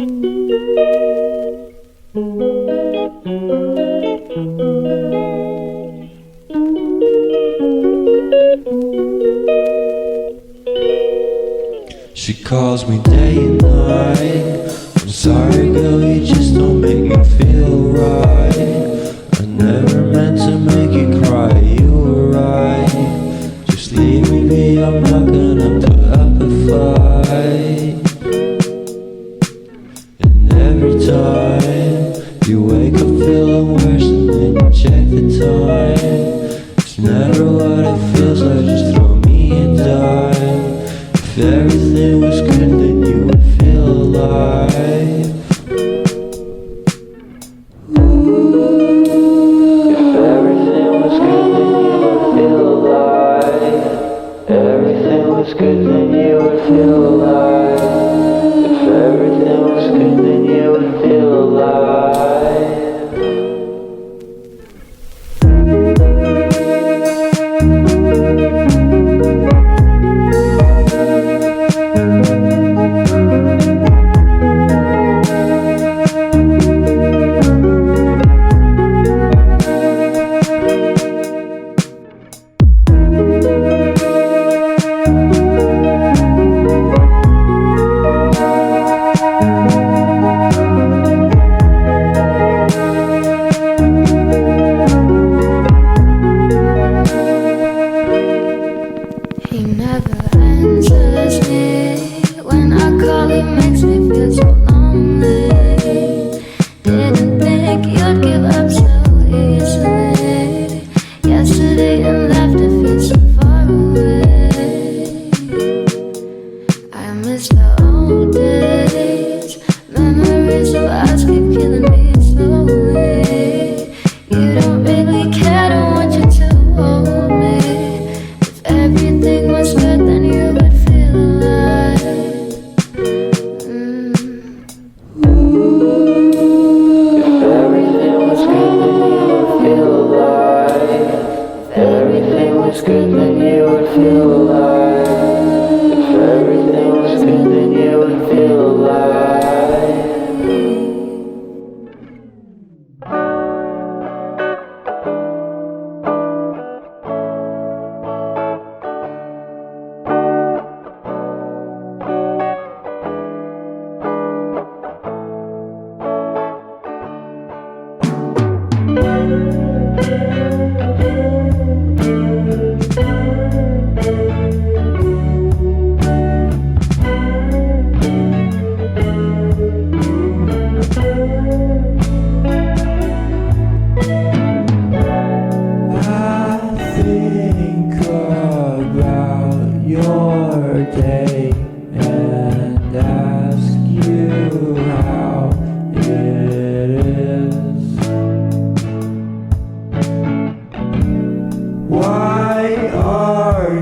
She calls me day and night. I'm sorry girl, you just don't make me feel right. I never meant to make you cry, you were right. Just leave me be, I'm not gonna put up a fight. And every time you wake up feeling worse and then you check the time. It's never what it feels like, just throw me a dime. If everything was good, then you would feel alive. If everything was good, then you would feel alive. Everything was good, then you would feel alive. If everything was good, then you would feel alive. He never answers me. When I call, he makes me feel so lonely. Didn't think you'd give up so easily. Yesterday and laughter feels so far away. I miss the old days. Memories of us keep killing me slowly. You don't really care, don't want you to hold me. Everything was good, then you would feel alive. If everything was good, then you would feel alive. If everything was good, then you would feel alive. If everything was good, then you would feel alive. Think about your day and ask you how it is. Why are